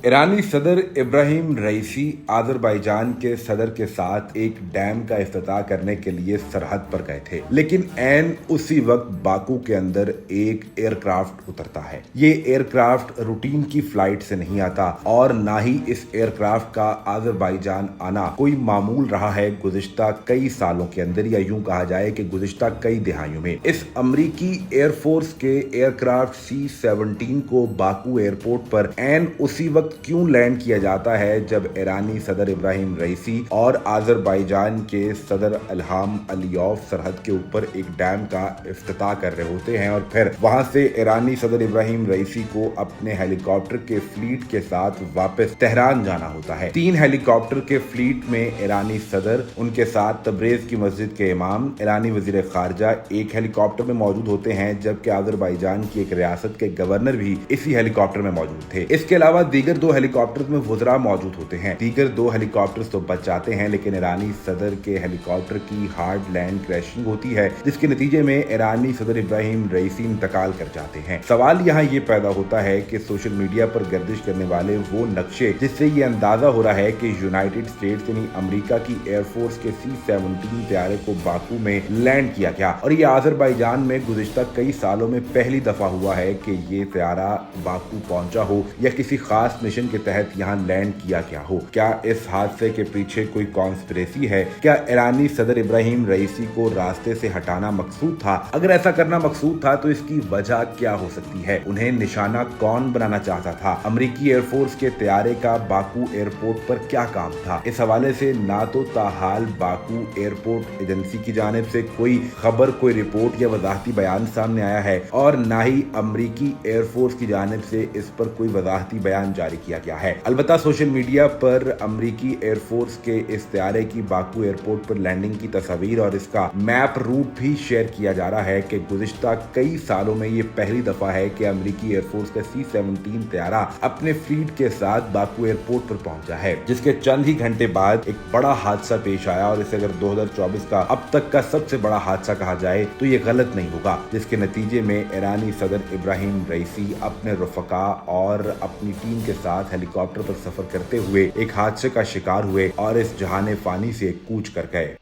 ईरानी सदर इब्राहिम रईसी आज़रबाईजान के सदर के साथ एक डैम का इफ्तिताह करने के लिए सरहद पर गए थे, लेकिन ऐन उसी वक्त बाकू के अंदर एक एयरक्राफ्ट उतरता है। ये एयरक्राफ्ट रूटीन की फ्लाइट से नहीं आता और ना ही इस एयरक्राफ्ट का आज़रबाईजान आना कोई मामूल रहा है गुज़िश्ता कई सालों के अंदर, या यूं कहा जाए कि गुज़िश्ता कई दिहाइयों में। इस अमरीकी एयरफोर्स के एयरक्राफ्ट C-17 को बाकू एयरपोर्ट पर ऐन उसी वक्त क्यों लैंड किया जाता है जब ईरानी सदर इब्राहिम रईसी और आज़रबाईजान के सदर इल्हाम अलीयॉफ सरहद के ऊपर एक डैम का इफ्तिताह कर रहे होते हैं, और फिर वहां से ईरानी सदर इब्राहिम रईसी को अपने हेलीकॉप्टर के फ्लीट के साथ वापस तेहरान जाना होता है। 3 हेलीकॉप्टर के फ्लीट में ईरानी सदर, उनके साथ तब्रेज की मस्जिद के इमाम, ईरानी वजीर खारजा एक हेलीकॉप्टर में मौजूद होते हैं, जबकि आज़रबाईजान की एक रियासत के गवर्नर भी इसी हेलीकॉप्टर में मौजूद थे। इसके अलावा दीगर 2 हेलीकॉप्टर्स में वज़रा मौजूद होते हैं। दीगर 2 हेलीकॉप्टर्स तो बच जाते हैं, लेकिन ईरानी सदर के हेलीकॉप्टर की हार्ड लैंड क्रैशिंग होती है, जिसके नतीजे में ईरानी सदर इब्राहिम रईसी इंतकाल कर जाते हैं। सवाल यहाँ ये पैदा होता है कि सोशल मीडिया पर गर्दिश करने वाले वो नक्शे जिससे ये अंदाजा हो रहा है कि यूनाइटेड स्टेट्स यानी अमेरिका की एयरफोर्स के C-17 तैयारे को बाकू में लैंड किया गया, और ये आज़रबाईजान में गुज़िश्ता कई सालों में पहली दफा हुआ है कि ये तैयारा बाकू पहुंचा हो या किसी खास मिशन के तहत यहाँ लैंड किया गया हो। क्या इस हादसे के पीछे कोई कॉन्स्पिरेसी है? क्या ईरानी सदर इब्राहिम रईसी को रास्ते से हटाना मकसूद था? अगर ऐसा करना मकसूद था तो इसकी वजह क्या हो सकती है? उन्हें निशाना कौन बनाना चाहता था? अमेरिकी एयरफोर्स के तैयारे का बाकू एयरपोर्ट पर क्या काम था? इस हवाले से ना तो ताहाल बाकू एयरपोर्ट एजेंसी की जानिब से कोई खबर, कोई रिपोर्ट या वजाहती बयान सामने आया है, और ना ही अमेरिकी एयरफोर्स की जानिब से इस पर कोई वजाहती बयान जारी किया गया है। अलबत्ता सोशल मीडिया पर अमेरिकी एयरफोर्स के इस तैयारे की बाकू एयरपोर्ट पर लैंडिंग की तस्वीर और इसका मैप रूट भी शेयर किया जा रहा है कि गुज़िश्ता कई सालों में ये पहली दफा है कि अमेरिकी एयरफोर्स का C-17 तैयारा अपने फ्लीट के साथ बाकू एयरपोर्ट पर पहुंचा है, जिसके चंद ही घंटे बाद एक बड़ा हादसा पेश आया, और इसे अगर 2024 का अब तक का सबसे बड़ा हादसा कहा जाए तो ये गलत नहीं होगा, जिसके नतीजे में ईरानी सदर इब्राहिम रईसी अपने रफका और अपनी टीम के साथ हेलीकॉप्टर पर सफर करते हुए एक हादसे का शिकार हुए और इस जहाने फानी से कूच कर गए।